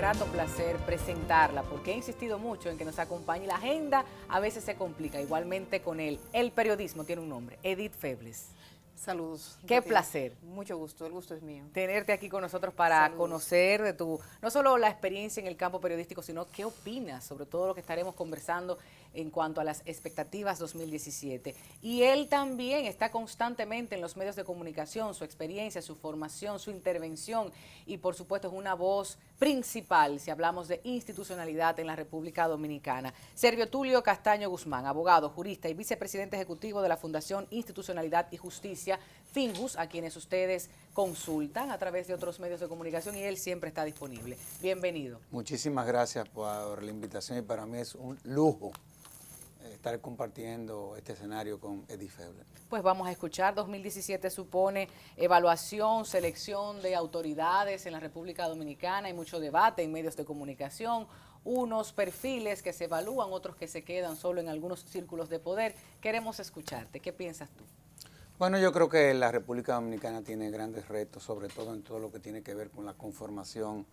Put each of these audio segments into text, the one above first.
grato placer presentarla, porque he insistido mucho en que nos acompañe. La agenda a veces se complica, igualmente con él. El periodismo tiene un nombre, Edith Febles. Saludos. Qué placer. Mucho gusto, el gusto es mío. Tenerte aquí con nosotros para conocer de tu, no solo la experiencia en el campo periodístico, sino qué opinas sobre todo lo que estaremos conversando en cuanto a las expectativas 2017. Y él también está constantemente en los medios de comunicación, su experiencia, su formación, su intervención y por supuesto es una voz principal si hablamos de institucionalidad en la República Dominicana. Servio Tulio Castaño Guzmán, abogado, jurista y vicepresidente ejecutivo de la Fundación Institucionalidad y Justicia, Finjus, a quienes ustedes consultan a través de otros medios de comunicación y él siempre está disponible. Bienvenido. Muchísimas gracias por la invitación y para mí es un lujo estar compartiendo este escenario con Edith Febles. Pues vamos a escuchar, 2017 supone evaluación, selección de autoridades en la República Dominicana, hay mucho debate en medios de comunicación, unos perfiles que se evalúan, otros que se quedan solo en algunos círculos de poder. Queremos escucharte, ¿qué piensas tú? Bueno, yo creo que la República Dominicana tiene grandes retos, sobre todo en todo lo que tiene que ver con la conformación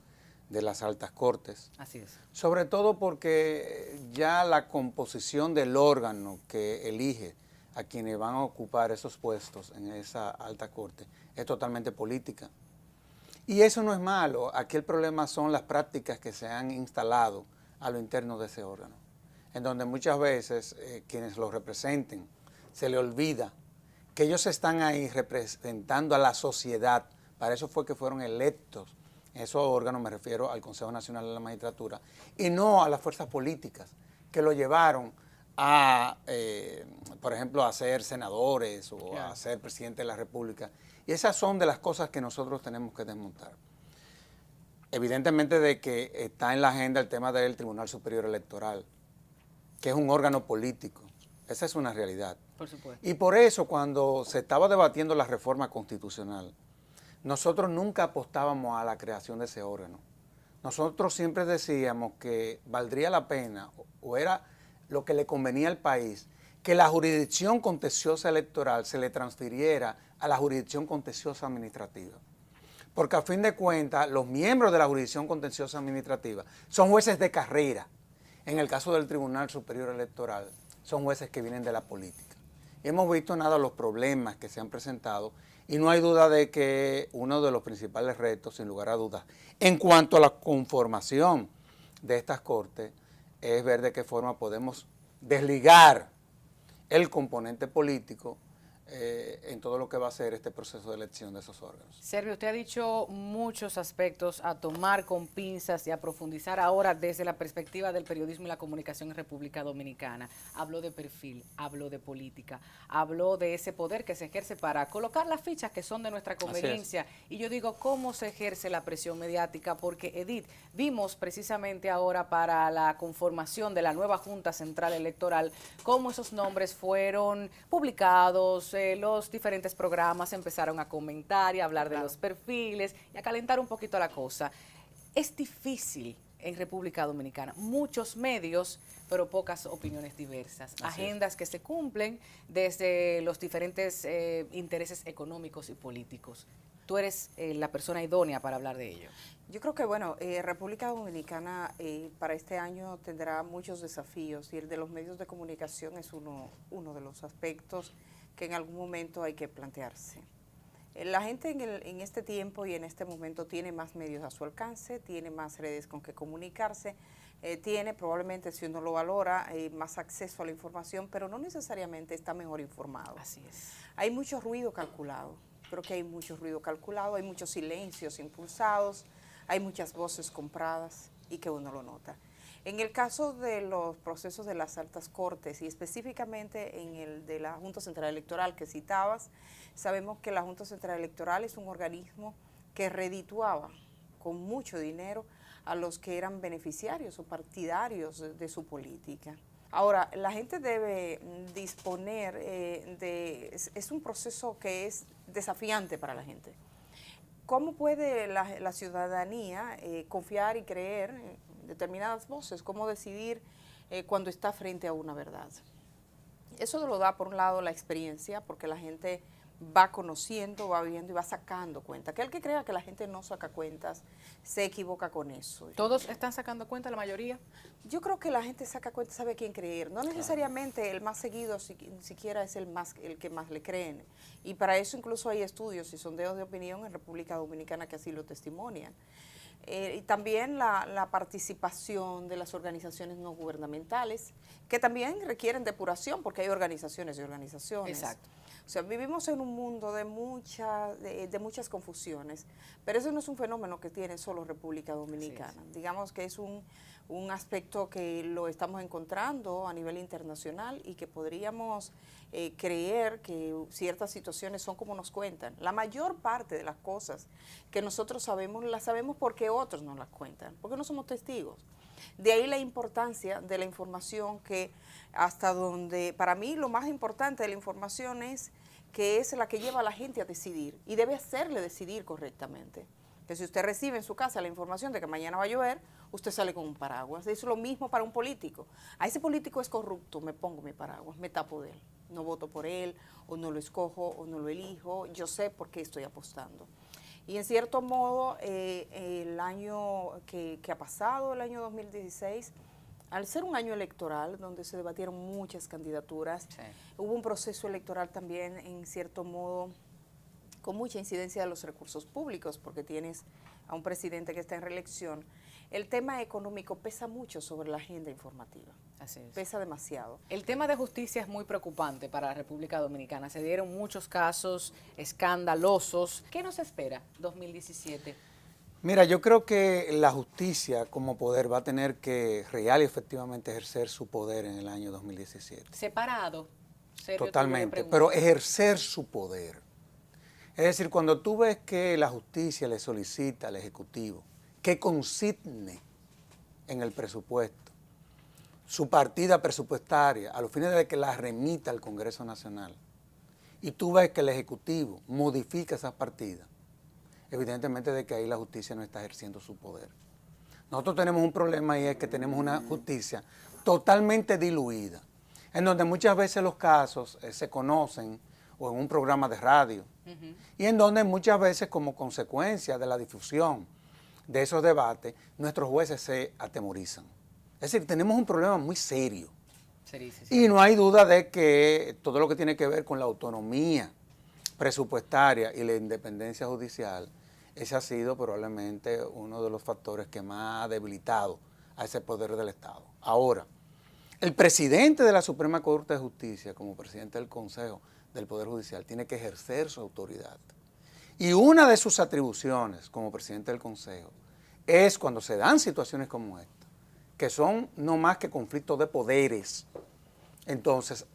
de las altas cortes. Así es. Sobre todo porque ya la composición del órgano que elige a quienes van a ocupar esos puestos en esa alta corte es totalmente política. Y eso no es malo. Aquí el problema son las prácticas que se han instalado a lo interno de ese órgano, en donde muchas veces quienes lo representen se le olvida que ellos están ahí representando a la sociedad. Para eso fue que fueron electos en esos órganos, me refiero al Consejo Nacional de la Magistratura, y no a las fuerzas políticas que lo llevaron a, por ejemplo, a ser senadores o a ser presidente de la República. Y esas son de las cosas que nosotros tenemos que desmontar. Evidentemente de que está en la agenda el tema del Tribunal Superior Electoral, que es un órgano político. Esa es una realidad. Por supuesto. Y por eso cuando se estaba debatiendo la reforma constitucional, nosotros nunca apostábamos a la creación de ese órgano. Nosotros siempre decíamos que valdría la pena, o era lo que le convenía al país, que la jurisdicción contenciosa electoral se le transfiriera a la jurisdicción contenciosa administrativa. Porque a fin de cuentas, los miembros de la jurisdicción contenciosa administrativa son jueces de carrera. En el caso del Tribunal Superior Electoral, son jueces que vienen de la política. Y hemos visto nada los problemas que se han presentado y no hay duda de que uno de los principales retos, sin lugar a dudas, en cuanto a la conformación de estas cortes, es ver de qué forma podemos desligar el componente político en todo lo que va a ser este proceso de elección de esos órganos. Servio, usted ha dicho muchos aspectos a tomar con pinzas y a profundizar ahora desde la perspectiva del periodismo y la comunicación en República Dominicana. Habló de perfil, habló de política, habló de ese poder que se ejerce para colocar las fichas que son de nuestra conveniencia. Y yo digo, ¿cómo se ejerce la presión mediática? Porque, Edith, vimos precisamente ahora para la conformación de la nueva Junta Central Electoral cómo esos nombres fueron publicados, los diferentes programas empezaron a comentar y a hablar de los perfiles y a calentar un poquito la cosa. Es difícil en República Dominicana, muchos medios, pero pocas opiniones diversas, agendas que se cumplen desde los diferentes intereses económicos y políticos. Tú eres la persona idónea para hablar de ello. Yo creo que, bueno, República Dominicana para este año tendrá muchos desafíos y el de los medios de comunicación es uno de los aspectos que en algún momento hay que plantearse. La gente en este tiempo y en este momento tiene más medios a su alcance, tiene más redes con que comunicarse, tiene probablemente, si uno lo valora, más acceso a la información, pero no necesariamente está mejor informado. Así es. Hay mucho ruido calculado, creo que hay mucho ruido calculado, hay muchos silencios impulsados, hay muchas voces compradas y que uno lo nota. En el caso de los procesos de las altas cortes y específicamente en el de la Junta Central Electoral que citabas, sabemos que la Junta Central Electoral es un organismo que redituaba con mucho dinero a los que eran beneficiarios o partidarios de su política. Ahora, la gente debe disponer es un proceso que es desafiante para la gente. ¿Cómo puede la ciudadanía confiar y creer en determinadas voces? ¿Cómo decidir cuando está frente a una verdad? Eso lo da, por un lado, la experiencia, porque la gente va conociendo, va viendo y va sacando cuenta. Que el que crea que la gente no saca cuentas se equivoca con eso. ¿Todos están sacando cuenta, la mayoría? Yo creo que la gente saca cuenta, sabe a quién creer. No necesariamente el más seguido siquiera es el que más le creen. Y para eso incluso hay estudios y sondeos de opinión en República Dominicana que así lo testimonian. Y también la participación de las organizaciones no gubernamentales, que también requieren depuración, porque hay organizaciones y organizaciones. Exacto. O sea, vivimos en un mundo de muchas confusiones, pero eso no es un fenómeno que tiene solo República Dominicana. Sí. Digamos que es un aspecto que lo estamos encontrando a nivel internacional y que podríamos creer que ciertas situaciones son como nos cuentan. La mayor parte de las cosas que nosotros sabemos, las sabemos porque otros nos las cuentan, porque no somos testigos. De ahí la importancia de la información, que hasta donde, para mí lo más importante de la información es que es la que lleva a la gente a decidir y debe hacerle decidir correctamente. Que si usted recibe en su casa la información de que mañana va a llover, usted sale con un paraguas. Es lo mismo para un político. A ese político es corrupto, me pongo mi paraguas, me tapo de él. No voto por él, o no lo escojo, o no lo elijo. Yo sé por qué estoy apostando. Y en cierto modo, el año que ha pasado, el año 2016, al ser un año electoral donde se debatieron muchas candidaturas, sí, hubo un proceso electoral también, en cierto modo, con mucha incidencia de los recursos públicos, porque tienes a un presidente que está en reelección. El tema económico pesa mucho sobre la agenda informativa. Así es. Pesa demasiado. El tema de justicia es muy preocupante para la República Dominicana. Se dieron muchos casos escandalosos. ¿Qué nos espera 2017? Mira, yo creo que la justicia como poder va a tener que real y efectivamente ejercer su poder en el año 2017. ¿Separado? Totalmente, pero ejercer su poder. Es decir, cuando tú ves que la justicia le solicita al Ejecutivo que consigne en el presupuesto su partida presupuestaria a los fines de que la remita al Congreso Nacional, y tú ves que el Ejecutivo modifica esas partidas, evidentemente de que ahí la justicia no está ejerciendo su poder. Nosotros tenemos un problema y es que tenemos una justicia totalmente diluida, en donde muchas veces los casos se conocen o en un programa de radio, y en donde muchas veces como consecuencia de la difusión de esos debates, nuestros jueces se atemorizan. Es decir, tenemos un problema muy serio. Sí. Y no hay duda de que todo lo que tiene que ver con la autonomía presupuestaria y la independencia judicial, ese ha sido probablemente uno de los factores que más ha debilitado a ese poder del Estado. Ahora, el presidente de la Suprema Corte de Justicia, como presidente del Consejo del Poder Judicial, tiene que ejercer su autoridad. Y una de sus atribuciones como presidente del Consejo es cuando se dan situaciones como esta, que son no más que conflictos de poderes, entonces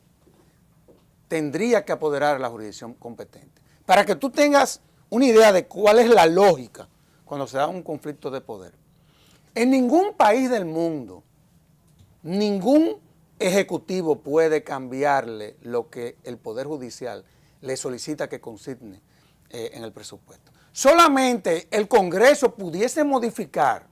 tendría que apoderar a la jurisdicción competente. Para que tú tengas una idea de cuál es la lógica cuando se da un conflicto de poder. En ningún país del mundo, ningún ejecutivo puede cambiarle lo que el Poder Judicial le solicita que consigne en el presupuesto. Solamente el Congreso pudiese modificar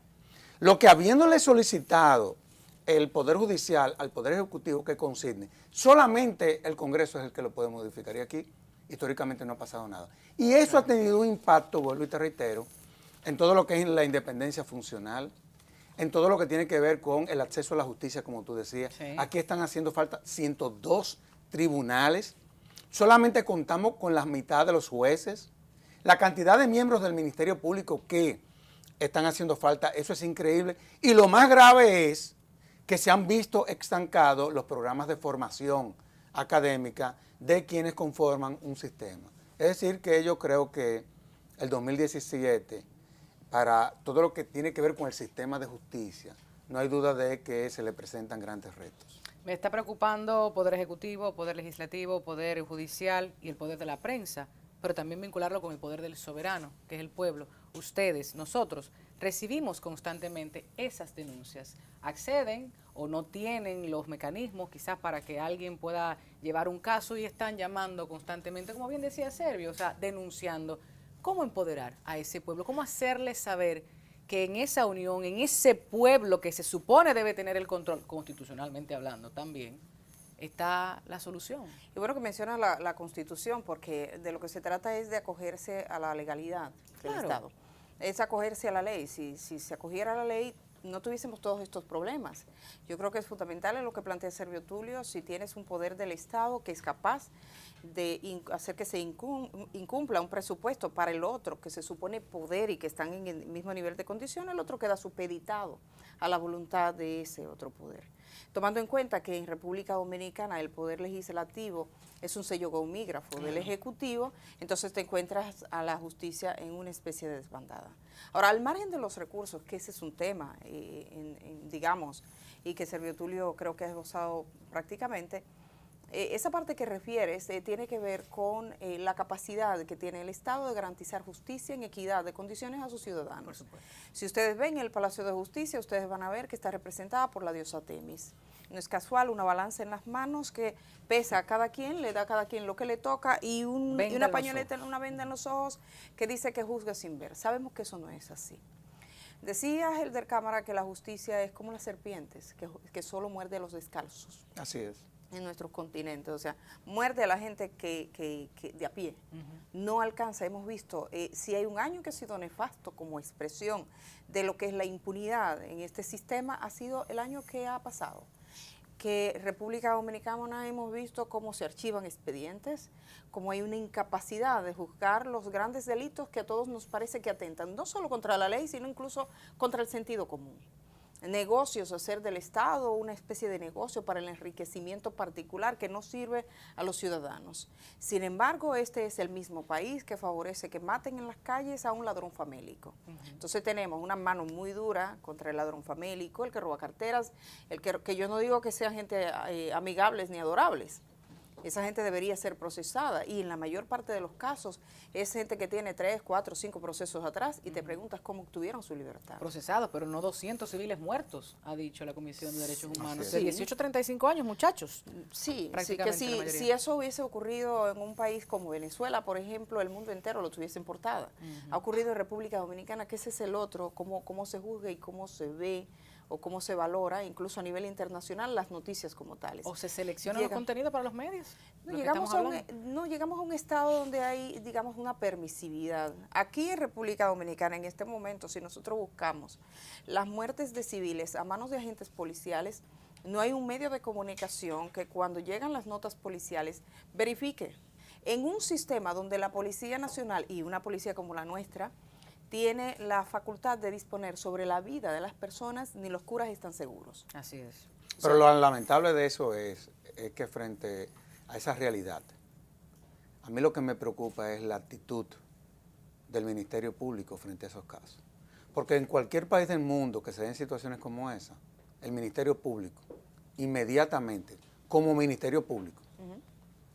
lo que habiéndole solicitado el Poder Judicial al Poder Ejecutivo que consigne, solamente el Congreso es el que lo puede modificar. Y aquí históricamente no ha pasado nada. Y eso ha tenido un impacto, vuelvo y te reitero, en todo lo que es la independencia funcional, en todo lo que tiene que ver con el acceso a la justicia, como tú decías. Sí. Aquí están haciendo falta 102 tribunales. Solamente contamos con la mitad de los jueces. La cantidad de miembros del Ministerio Público que están haciendo falta, eso es increíble. Y lo más grave es que se han visto estancados los programas de formación académica de quienes conforman un sistema. Es decir, que yo creo que el 2017, para todo lo que tiene que ver con el sistema de justicia, no hay duda de que se le presentan grandes retos. Me está preocupando Poder Ejecutivo, Poder Legislativo, Poder Judicial y el poder de la prensa, pero también vincularlo con el poder del soberano, que es el pueblo. Ustedes, nosotros, recibimos constantemente esas denuncias. Acceden o no tienen los mecanismos quizás para que alguien pueda llevar un caso y están llamando constantemente, como bien decía Servio, o sea, denunciando. ¿Cómo empoderar a ese pueblo? ¿Cómo hacerle saber que en esa unión, en ese pueblo que se supone debe tener el control, constitucionalmente hablando también, está la solución. Y bueno que menciona la Constitución, porque de lo que se trata es de acogerse a la legalidad del Claro. Estado. Es acogerse a la ley. Si se acogiera a la ley, no tuviésemos todos estos problemas. Yo creo que es fundamental en lo que plantea Servio Tulio, si tienes un poder del Estado que es capaz de hacer que se incumpla un presupuesto para el otro, que se supone poder y que están en el mismo nivel de condición, el otro queda supeditado a la voluntad de ese otro poder. Tomando en cuenta que en República Dominicana el poder legislativo es un sello gomígrafo del Ejecutivo, entonces te encuentras a la justicia en una especie de desbandada. Ahora, al margen de los recursos, que ese es un tema, digamos, y que Servio Tulio creo que ha esbozado prácticamente, esa parte que refieres tiene que ver con la capacidad que tiene el Estado de garantizar justicia en equidad de condiciones a sus ciudadanos. Por supuesto. Si ustedes ven el Palacio de Justicia, ustedes van a ver que está representada por la diosa Temis. No es casual, una balanza en las manos que pesa a cada quien, le da a cada quien lo que le toca y una pañoleta, una venda en los ojos que dice que juzga sin ver. Sabemos que eso no es así. Decía Helder Cámara que la justicia es como las serpientes, que solo muerde a los descalzos. Así es. En nuestros continentes, o sea, muerde a la gente que de a pie, no alcanza. Hemos visto, si hay un año que ha sido nefasto como expresión de lo que es la impunidad en este sistema, ha sido el año que ha pasado, que República Dominicana hemos visto cómo se archivan expedientes, cómo hay una incapacidad de juzgar los grandes delitos que a todos nos parece que atentan, no solo contra la ley, sino incluso contra el sentido común. Negocios, hacer del Estado una especie de negocio para el enriquecimiento particular que no sirve a los ciudadanos. Sin embargo, este es el mismo país que favorece que maten en las calles a un ladrón famélico. Entonces tenemos una mano muy dura contra el ladrón famélico, el que roba carteras, el que yo no digo que sean gente amigables ni adorables. Esa gente debería ser procesada y en la mayor parte de los casos es gente que tiene 3, 4, 5 procesos atrás y te preguntas cómo obtuvieron su libertad. Procesados, pero no 200 civiles muertos, ha dicho la Comisión de Derechos Humanos. Sí. De 18 a 35 años, muchachos. Sí, Prácticamente que la mayoría. si eso hubiese ocurrido en un país como Venezuela, por ejemplo, el mundo entero lo tuviese en portada. Ha ocurrido en República Dominicana, que ese es el otro, cómo se juzga y cómo se ve o cómo se valora, incluso a nivel internacional, las noticias como tales. O se seleccionan los contenidos para los medios. No llegamos a un estado donde hay, digamos, una permisividad. Aquí en República Dominicana, en este momento, si nosotros buscamos las muertes de civiles a manos de agentes policiales, no hay un medio de comunicación que cuando llegan las notas policiales verifique. En un sistema donde la Policía Nacional y una policía como la nuestra tiene la facultad de disponer sobre la vida de las personas, ni los curas están seguros. Así es. Pero lo lamentable de eso es que frente a esa realidad, a mí lo que me preocupa es la actitud del Ministerio Público frente a esos casos. Porque en cualquier país del mundo que se den situaciones como esa, el Ministerio Público, inmediatamente, como Ministerio Público,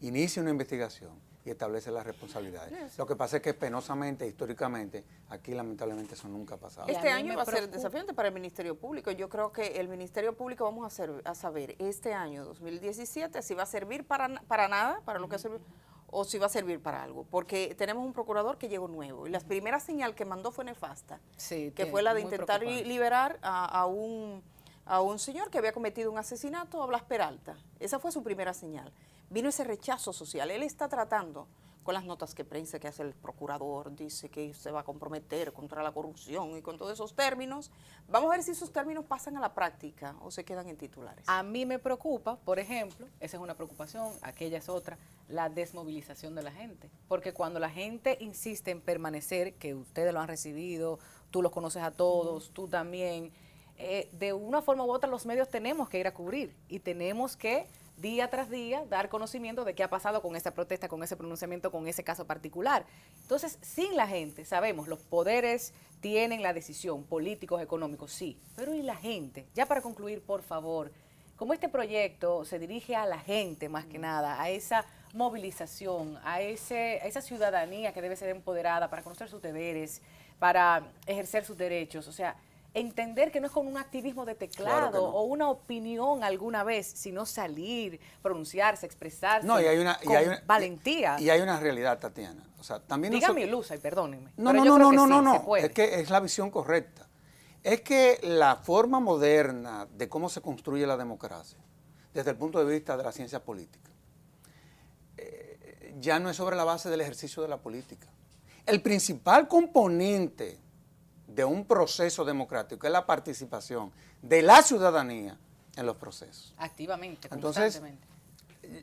inicia una investigación y establece las responsabilidades. Lo que pasa es que penosamente, históricamente, aquí lamentablemente eso nunca ha pasado. Este año va a ser desafiante para el Ministerio Público. Yo creo que el Ministerio Público vamos a saber este año 2017 si va a servir para nada, para lo que sirve, o si va a servir para algo. Porque tenemos un procurador que llegó nuevo y la primera señal que mandó fue nefasta, que fue la de intentar liberar a un señor que había cometido un asesinato, a Blas Peralta. Esa fue su primera señal. Vino ese rechazo social. Él está tratando con las notas que prensa que hace el procurador, dice que se va a comprometer contra la corrupción y con todos esos términos. Vamos a ver si esos términos pasan a la práctica o se quedan en titulares. A mí me preocupa, por ejemplo, esa es una preocupación, aquella es otra, la desmovilización de la gente. Porque cuando la gente insiste en permanecer, que ustedes lo han recibido, tú los conoces a todos, tú también, de una forma u otra los medios tenemos que ir a cubrir y tenemos que día tras día dar conocimiento de qué ha pasado con esa protesta, con ese pronunciamiento, con ese caso particular. Entonces, sin la gente, sabemos, los poderes tienen la decisión, políticos, económicos, sí, pero ¿y la gente? Ya para concluir, por favor, como este proyecto se dirige a la gente más que nada, a esa movilización, a esa ciudadanía que debe ser empoderada para conocer sus deberes, para ejercer sus derechos, o sea, entender que no es con un activismo de teclado Claro o una opinión alguna vez, sino salir, pronunciarse, expresarse con valentía. Y hay una realidad, Tatiana. O sea, también dígame Luza y perdónenme. No, pero no, yo no, creo que no, sí, se no. puede. Es que es la visión correcta. Es que la forma moderna de cómo se construye la democracia desde el punto de vista de la ciencia política. Ya no es sobre la base del ejercicio de la política. El principal componente de un proceso democrático es la participación de la ciudadanía en los procesos. Activamente, Entonces, constantemente.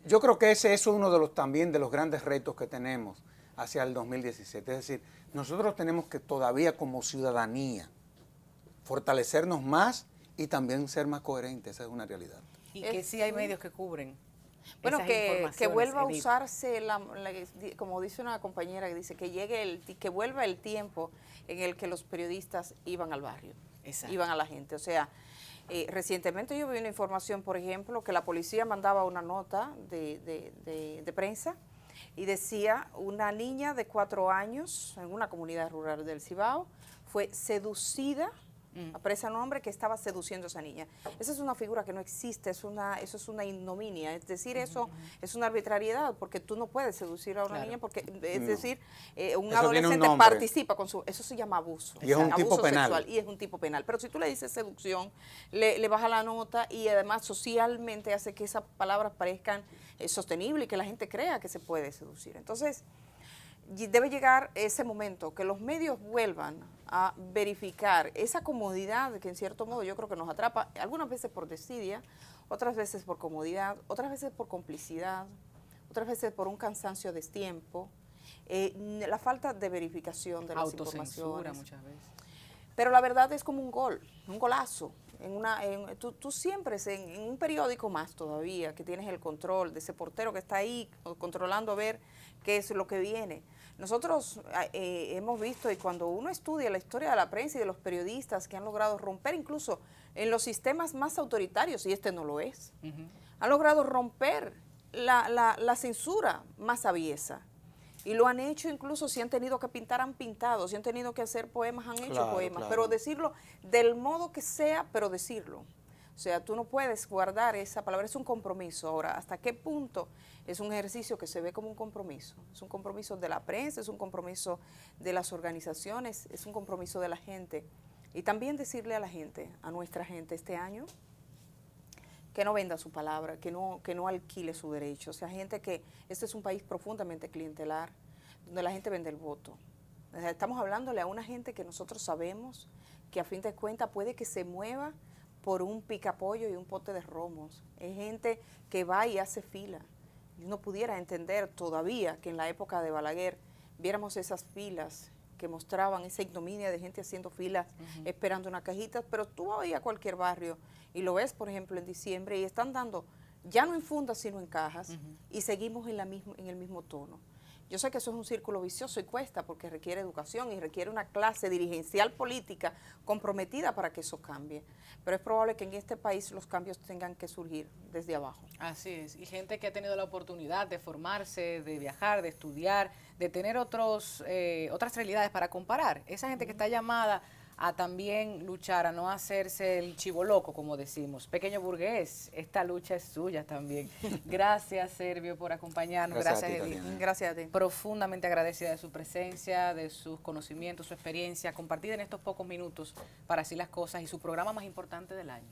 yo creo que ese es uno de los también de los grandes retos que tenemos hacia el 2017. Es decir, nosotros tenemos que todavía como ciudadanía fortalecernos más y también ser más coherentes. Esa es una realidad. Y que sí hay medios que cubren. Bueno, esas que informaciones, vuelva a Edith. usarse, como dice una compañera que dice, que vuelva el tiempo en el que los periodistas iban al barrio, Exacto. iban a la gente. O sea, recientemente yo vi una información, por ejemplo, que la policía mandaba una nota de prensa y decía, una niña de 4 años en una comunidad rural del Cibao fue seducida. Aparece un hombre que estaba seduciendo a esa niña. Esa es una figura que no existe, eso es una ignominia, es decir, eso es una arbitrariedad, porque tú no puedes seducir a una niña, porque es decir, un Eso adolescente tiene un nombre. participa con eso se llama abuso. Y es un tipo abuso penal. sexual, y es un tipo penal. Pero si tú le dices seducción, le baja la nota y además socialmente hace que esas palabras parezcan sostenibles y que la gente crea que se puede seducir. Entonces, debe llegar ese momento que los medios vuelvan a verificar esa comodidad que en cierto modo yo creo que nos atrapa, algunas veces por desidia, otras veces por comodidad, otras veces por complicidad, otras veces por un cansancio de tiempo, la falta de verificación de las Autocensura informaciones. muchas veces. Pero la verdad es como un golazo. Tú siempre, en un periódico más todavía, que tienes el control de ese portero que está ahí controlando a ver qué es lo que viene. Nosotros hemos visto, y cuando uno estudia la historia de la prensa y de los periodistas que han logrado romper incluso en los sistemas más autoritarios, y este no lo es, han logrado romper la censura más aviesa. Y lo han hecho incluso si han tenido que pintar, han pintado, si han tenido que hacer poemas, han hecho poemas, claro. pero decirlo del modo que sea, pero decirlo. O sea, tú no puedes guardar esa palabra, es un compromiso. Ahora, ¿hasta qué punto es un ejercicio que se ve como un compromiso? Es un compromiso de la prensa, es un compromiso de las organizaciones, es un compromiso de la gente. Y también decirle a la gente, a nuestra gente este año, que no venda su palabra, que no alquile su derecho. O sea, gente que, este es un país profundamente clientelar, donde la gente vende el voto. O sea, estamos hablándole a una gente que nosotros sabemos que a fin de cuentas puede que se mueva por un picapollo y un pote de romos. Es gente que va y hace fila. No pudiera entender todavía que en la época de Balaguer viéramos esas filas que mostraban esa ignominia de gente haciendo filas, esperando una cajita, pero tú vas a cualquier barrio y lo ves, por ejemplo, en diciembre, y están dando, ya no en fundas, sino en cajas, y seguimos en el mismo tono. Yo sé que eso es un círculo vicioso y cuesta porque requiere educación y requiere una clase dirigencial política comprometida para que eso cambie. Pero es probable que en este país los cambios tengan que surgir desde abajo. Así es. Y gente que ha tenido la oportunidad de formarse, de viajar, de estudiar, de tener otras realidades para comparar. Esa gente que está llamada a también luchar, a no hacerse el chivo loco, como decimos. Pequeño burgués, esta lucha es suya también. Gracias, Servio, por acompañarnos. Gracias, Edith. Gracias a ti. Profundamente agradecida de su presencia, de sus conocimientos, su experiencia, compartida en estos pocos minutos para así las cosas y su programa más importante del año.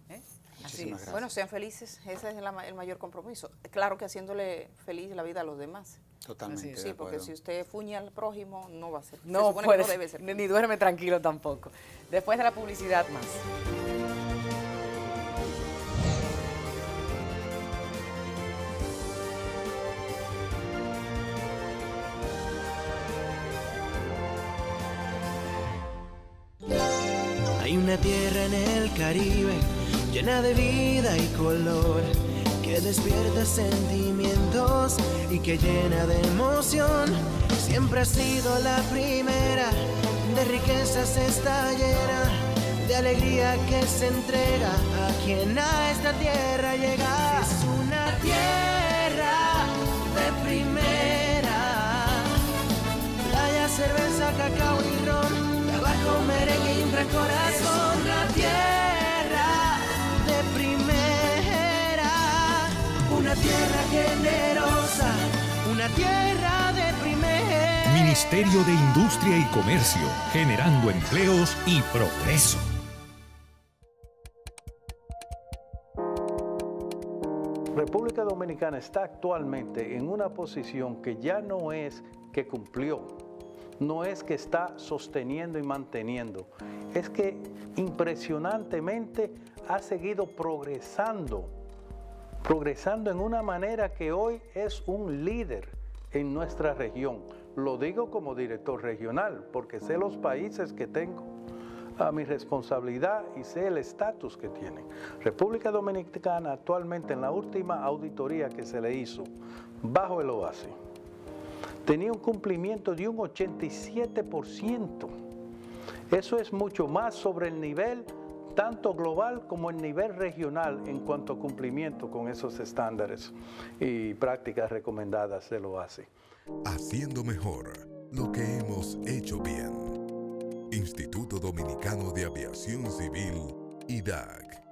Así es. Gracias. Bueno, sean felices, ese es el mayor compromiso. Claro que haciéndole feliz la vida a los demás. Totalmente. Sí, porque si usted fuñe al prójimo, no va a ser. No se supone puede, que no debe ser. ni duerme tranquilo tampoco. Después de la publicidad más. Hay una tierra en el Caribe llena de vida y color, que despierta sentimientos y que llena de emoción. Siempre ha sido la primera, de riquezas está llena, de alegría que se entrega a quien a esta tierra llega. Es una tierra de primera, playa, cerveza, cacao y ron, tabaco, merengue y un gran corazón. Una tierra de primera, una tierra generosa, una tierra de primera. Ministerio de Industria y Comercio, generando empleos y progreso. República Dominicana está actualmente en una posición que ya no es que cumplió, no es que está sosteniendo y manteniendo, es que impresionantemente ha seguido progresando en una manera que hoy es un líder en nuestra región. Lo digo como director regional, porque sé los países que tengo a mi responsabilidad y sé el estatus que tienen. República Dominicana actualmente, en la última auditoría que se le hizo bajo el OASI, tenía un cumplimiento de un 87%. Eso es mucho más sobre el nivel tanto global como el nivel regional en cuanto a cumplimiento con esos estándares y prácticas recomendadas del OASI. Haciendo mejor lo que hemos hecho bien. Instituto Dominicano de Aviación Civil, IDAC.